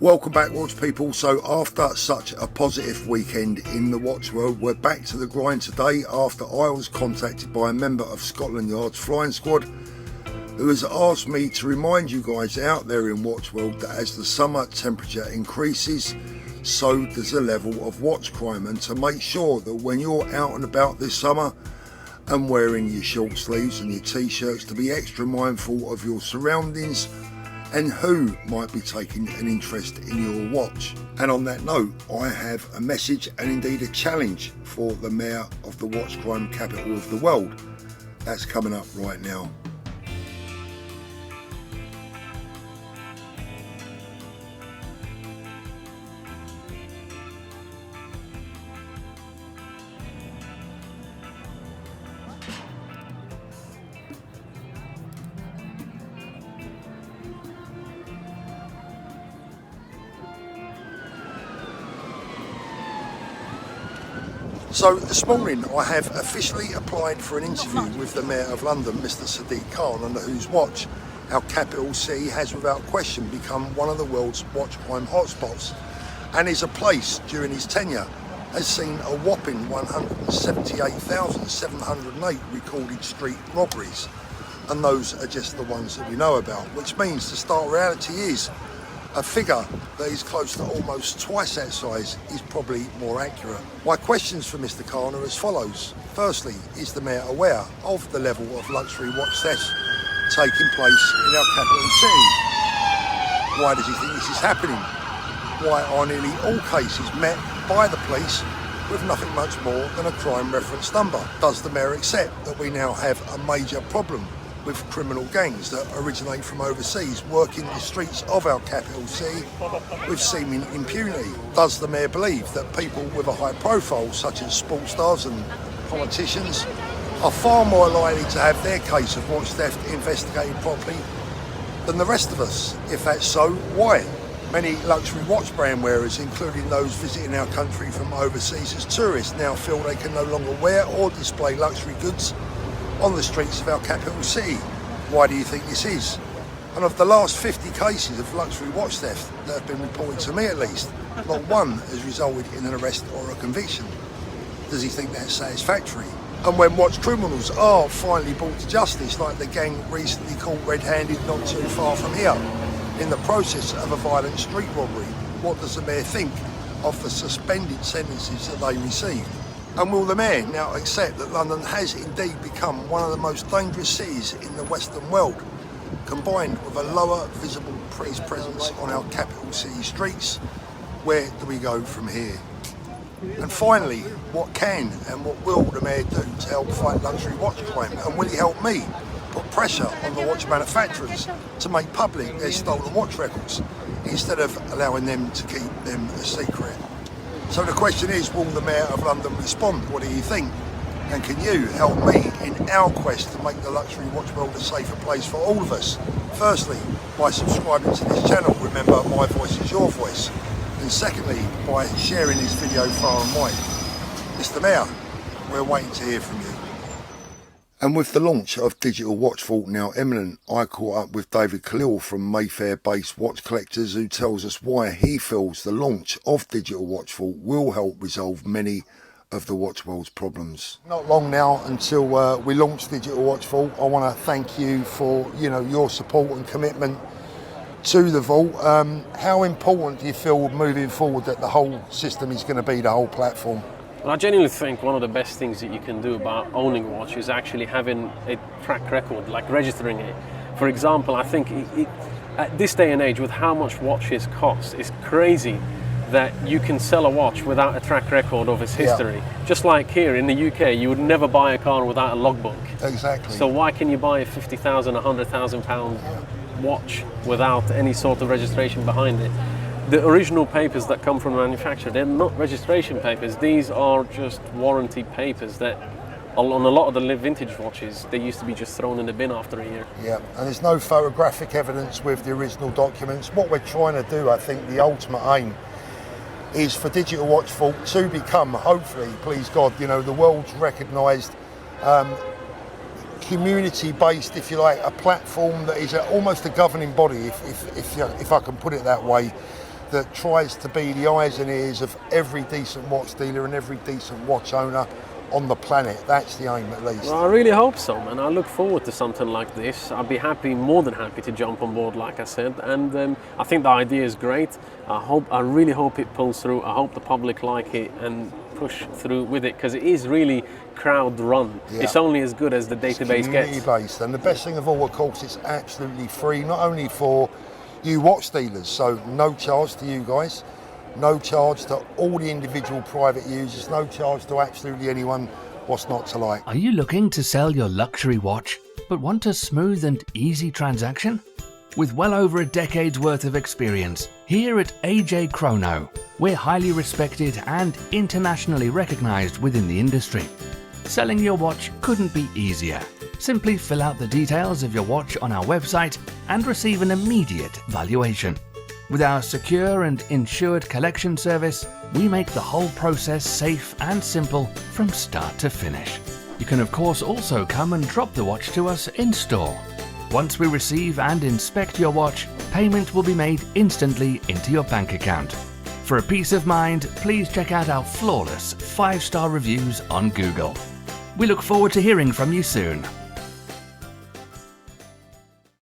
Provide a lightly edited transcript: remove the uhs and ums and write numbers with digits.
Welcome back, watch people. So after such a positive weekend in the watch world, we're back to the grind today after I was contacted by a member of Scotland Yard's flying squad who has asked me to remind you guys out there in watch world that as the summer temperature increases, so does the level of watch crime, and to make sure that when you're out and about this summer and wearing your short sleeves and your t-shirts, to be extra mindful of your surroundings and who might be taking an interest in your watch. And on that note, I have a message and indeed a challenge for the Mayor of the watch crime capital of the world. That's coming up right now. So this morning I have officially applied for an interview with the Mayor of London, Mr. Sadiq Khan, under whose watch our capital city has without question become one of the world's watch crime hotspots, and is a place during his tenure has seen a whopping 178,708 recorded street robberies, and those are just the ones that we know about, which means the stark reality is a figure that is close to almost twice that size is probably more accurate. My questions for Mr. Khan are as follows. Firstly, is the Mayor aware of the level of luxury watch thefts taking place in our capital city? Why does he think this is happening? Why are nearly all cases met by the police with nothing much more than a crime reference number? Does the Mayor accept that we now have a major problem with criminal gangs that originate from overseas working the streets of our capital city with seeming impunity? Does the Mayor believe that people with a high profile, such as sports stars and politicians, are far more likely to have their case of watch theft investigated properly than the rest of us? If that's so, why? Many luxury watch brand wearers, including those visiting our country from overseas as tourists, now feel they can no longer wear or display luxury goods on the streets of our capital city. Why do you think this is? And of the last 50 cases of luxury watch theft that have been reported to me at least, not one has resulted in an arrest or a conviction. Does he think that's satisfactory? And when watch criminals are finally brought to justice, like the gang recently caught red-handed not too far from here, in the process of a violent street robbery, what does the Mayor think of the suspended sentences that they received? And will the Mayor now accept that London has indeed become one of the most dangerous cities in the Western world, combined with a lower visible police presence on our capital city streets? Where do we go from here? And finally, what can and what will the Mayor do to help fight luxury watch crime? And will he help me put pressure on the watch manufacturers to make public their stolen watch records, instead of allowing them to keep them a secret? So the question is, will the Mayor of London respond? What do you think? And can you help me in our quest to make the luxury watch world a safer place for all of us? Firstly, by subscribing to this channel. Remember, my voice is your voice. And secondly, by sharing this video far and wide. Mr. Mayor, we're waiting to hear from you. And with the launch of Digital Watch Vault now imminent, I caught up with David Khalil from Mayfair-based Watch Collectors, who tells us why he feels the launch of Digital Watch Vault will help resolve many of the watch world's problems. Not long now until we launch Digital Watch Vault. I want to thank you for your support and commitment to the vault. How important do you feel moving forward that the whole system is going to be, the whole platform? Well, I genuinely think one of the best things that you can do about owning a watch is actually having a track record, like registering it. For example, I think at this day and age, with how much watches cost, it's crazy that you can sell a watch without a track record of its history. Yeah. Just like here in the UK, you would never buy a car without a logbook. Exactly. So why can you buy a £50,000, £100,000 watch without any sort of registration behind it? The original papers that come from the manufacturer, they're not registration papers. These are just warranty papers that on a lot of the vintage watches, they used to be just thrown in the bin after a year. Yeah, and there's no photographic evidence with the original documents. What we're trying to do, I think the ultimate aim is for Digital Watch Vault to become, hopefully, please God, the world's recognised community-based, if you like, a platform that is almost a governing body, if I can put it that way, that tries to be the eyes and ears of every decent watch dealer and every decent watch owner on the planet. That's the aim, at least. Well, I really hope so, man. I look forward to something like this. I'd be happy, more than happy, to jump on board, like I said. And I think the idea is great. I really hope it pulls through. I hope the public like it and push through with it, because it is really crowd run. Yeah. It's only as good as the database community gets. based, and the best thing of all, of course, it's absolutely free, not only for you watch dealers, so no charge to you guys, no charge to all the individual private users, no charge to absolutely anyone. What's not to like? Are you looking to sell your luxury watch but want a smooth and easy transaction? With well over a decade's worth of experience, here at AJ Chrono, we're highly respected and internationally recognized within the industry. Selling your watch couldn't be easier. Simply fill out the details of your watch on our website and receive an immediate valuation. With our secure and insured collection service, we make the whole process safe and simple from start to finish. You can of course also come and drop the watch to us in store. Once we receive and inspect your watch, payment will be made instantly into your bank account. For a peace of mind, please check out our flawless 5-star reviews on Google. We look forward to hearing from you soon.